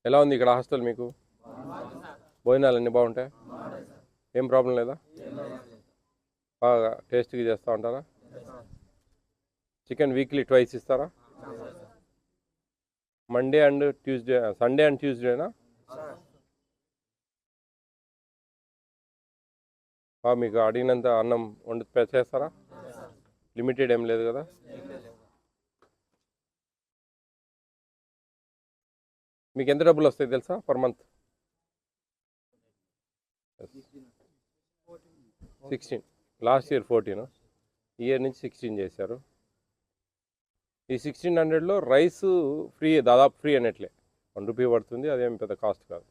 ఎలా ఉంది ఇక్కడ హాస్టల్ మీకు? భోజనాలు అన్నీ బాగుంటాయి? ఏం ప్రాబ్లం లేదా? బాగా టేస్ట్గా చేస్తూ ఉంటారా? చికెన్ వీక్లీ ట్వైస్ ఇస్తారా? Monday and Tuesday, Sunday and ట్యూస్డేనా? మీకు అడిగినంత అన్నం వండి చేస్తారా? లిమిటెడ్ ఏం లేదు కదా? మీకు ఎంత డబ్బులు వస్తాయి తెలుసా per month? 16. Last year 14, year నుంచి 16 చేశారు. ఈ 1600లో రైస్ ఫ్రీ, దాదాపు ఫ్రీ అన్నట్లే. 1 రూపీ పడుతుంది, అదేం పెద్ద కాస్ట్ కాదు.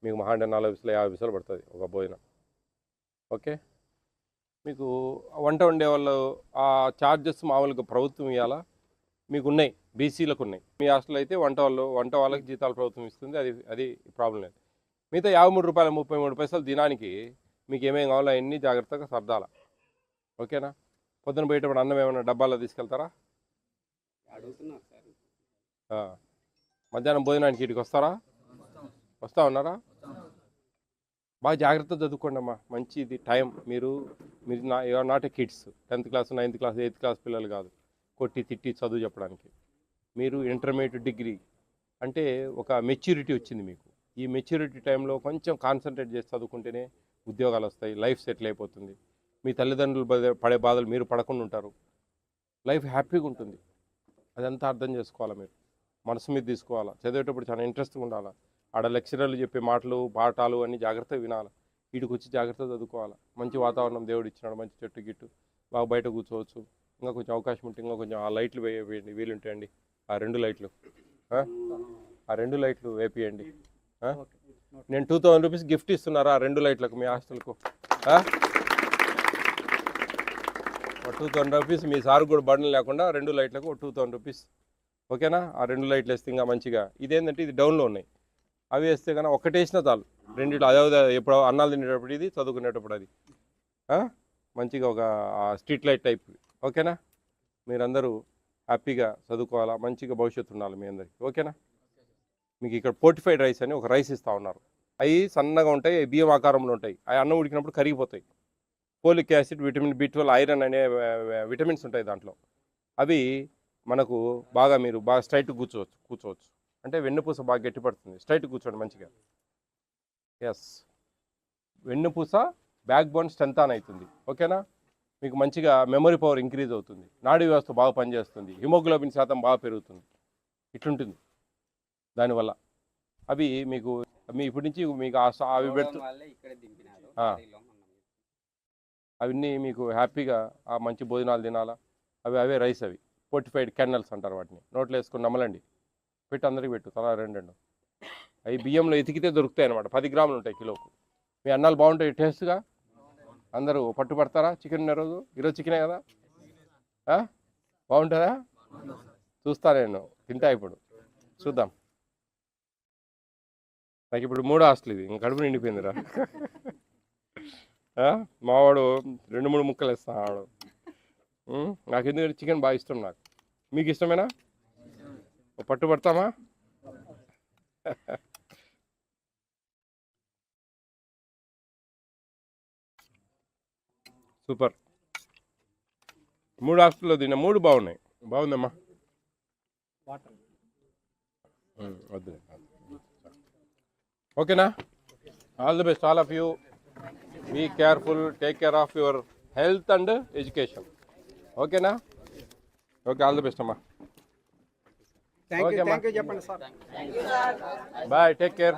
మీకు మహా అంటే 40 పైసలు 50 పైసలు పడుతుంది ఒక భోజనం. ఓకే, మీకు వంట వండే వాళ్ళు ఆ ఛార్జెస్ మామూలుగా ప్రభుత్వం ఇవ్వాలా? మీకు ఉన్నాయి, బీసీలకు ఉన్నాయి. మీ హాస్టల్ అయితే వంట వాళ్ళకి జీతాలు ప్రభుత్వం ఇస్తుంది, అది ప్రాబ్లం లేదు. మిగతా 53 రూపాయలు 33 పైసలు దినానికి మీకు ఏమేమి కావాలో అవన్నీ జాగ్రత్తగా సర్దాల. ఓకేనా? పొద్దున పోయేటప్పుడు అన్నం ఏమైనా డబ్బాలో తీసుకెళ్తారా? మధ్యాహ్నం భోజనానికి ఇటుకి వస్తారా? వస్తా ఉన్నారా? బాగా జాగ్రత్త చదువుకోండి అమ్మా, మంచిది టైం. మీరు you are not a kids. 10th class 9th class 8th class పిల్లలు కాదు కొట్టి తిట్టి చదువు చెప్పడానికి. మీరు ఇంటర్మీడియట్ డిగ్రీ అంటే ఒక మెచ్యూరిటీ వచ్చింది మీకు. ఈ మెచ్యూరిటీ టైంలో కొంచెం కాన్సన్ట్రేట్ చేసి చదువుకుంటేనే ఉద్యోగాలు వస్తాయి, లైఫ్ సెటిల్ అయిపోతుంది. మీ తల్లిదండ్రులు పడే బాధలు మీరు పడకుండా ఉంటారు, లైఫ్ హ్యాపీగా ఉంటుంది. అదంతా అర్థం చేసుకోవాలా, మీరు మనసు మీద తీసుకోవాలా. చదివేటప్పుడు చాలా ఇంట్రెస్ట్గా ఉండాలా. ఆడ లెక్చరర్లు చెప్పే మాటలు పాఠాలు అన్నీ జాగ్రత్తగా వినాలి. వీటికి వచ్చి జాగ్రత్తగా చదువుకోవాలి. మంచి వాతావరణం దేవుడు ఇచ్చినాడు, మంచి చెట్టు గిట్టు, బాగా బయట కూర్చోవచ్చు. ఇంకా కొంచెం అవకాశం ఉంటే ఇంకా కొంచెం ఆ లైట్లు వేయండి, వీలుంటాయండి. ఆ 2 లైట్లు వేపియండి. నేను 2000 రూపీస్ గిఫ్ట్ ఇస్తున్నారా 2 లైట్లకు మీ హాస్టల్కు? 2000 రూపీస్ మీ సార్ కూడా బర్డన్ లేకుండా 2 లైట్లకు 2000 రూపీస్. ఓకేనా? ఆ 2 లైట్లు వేస్తే ఇంకా మంచిగా. ఇదేంటంటే ఇది డౌన్లో ఉన్నాయి, అవి వేస్తే కన్నా ఒకటి వేసినా చాలు. రెండిట్లో అదే ఎప్పుడు అన్నాలు తినేటప్పుడు ఇది, చదువుకునేటప్పుడు అది. మంచిగా ఒక స్ట్రీట్ లైట్ టైప్. ఓకేనా? మీరందరూ హ్యాపీగా చదువుకోవాలా, మంచిగా భవిష్యత్తు ఉండాలి మీ అందరికీ. ఓకేనా? మీకు ఇక్కడ ఫోర్టిఫైడ్ రైస్ అని ఒక రైస్ ఇస్తూ ఉన్నారు. అవి సన్నగా ఉంటాయి, బియ్యం ఆకారంలో ఉంటాయి. అవి అన్నం ఉడికినప్పుడు కరిగిపోతాయి. Folic acid, vitamin B12, iron అనే విటమిన్స్ ఉంటాయి దాంట్లో. అవి మనకు బాగా మీరు బాగా స్ట్రైట్గా కూర్చోవచ్చు. అంటే వెన్నుపూస బాగా గట్టిపడుతుంది. స్ట్రైట్ కూర్చోండి మంచిగా. ఎస్, వెన్నుపూస బ్యాక్ బోన్ స్ట్రెంత్ ఆన్ అవుతుంది. ఓకేనా? మీకు మంచిగా మెమరీ పవర్ ఇంక్రీజ్ అవుతుంది, నాడీ వ్యవస్థ బాగా పనిచేస్తుంది, హిమోగ్లోబిన్ శాతం బాగా పెరుగుతుంది. ఇట్లుంటుంది దానివల్ల. అవి మీకు ఇప్పటి నుంచి మీకు అవి అవన్నీ మీకు హ్యాపీగా ఆ మంచి భోజనాలు తినాలా. అవే రైస్, అవి ఫోర్టిఫైడ్ కెర్నల్స్ అంటారు వాటిని. నోట్లో వేసుకొని నమ్మలండి, పెట్టి అందరికి పెట్టు తలా 2. అవి బియ్యంలో ఎతికితే దొరుకుతాయి అన్నమాట. 10 గ్రాములు ఉంటాయి కిలోకు. మీ అన్నాలు బాగుంటాయి టేస్ట్గా. అందరూ పట్టుపడతారా? చికెన్ ఈరోజు చికెనే కదా? బాగుంటుందా? చూస్తా, నేను తింటా. ఇప్పుడు చూద్దాం. నాకు ఇప్పుడు 3 హాస్టల్ ఇది, ఇంకా కడుపు నిండిపోయిందిరా. మావాడు 2-3 ముక్కలు ఇస్తాడు. నాకు ఎందుకంటే చికెన్ బాగా ఇష్టం. నాకు మీకు ఇష్టమేనా? పట్టుబడతామా? సూపర్. 3 హాస్టల్లో తిన్నా, 3 బాగున్నాయి. బాగుందమ్మా. వద్దు. ఓకేనా? All the best all of you. Be careful, take care of your health and education. ఓకేనా? ఓకే, ఆల్ ది బెస్ట్ అమ్మా. ఓకే అమ్మా, బాయ్, టేక్ కేర్.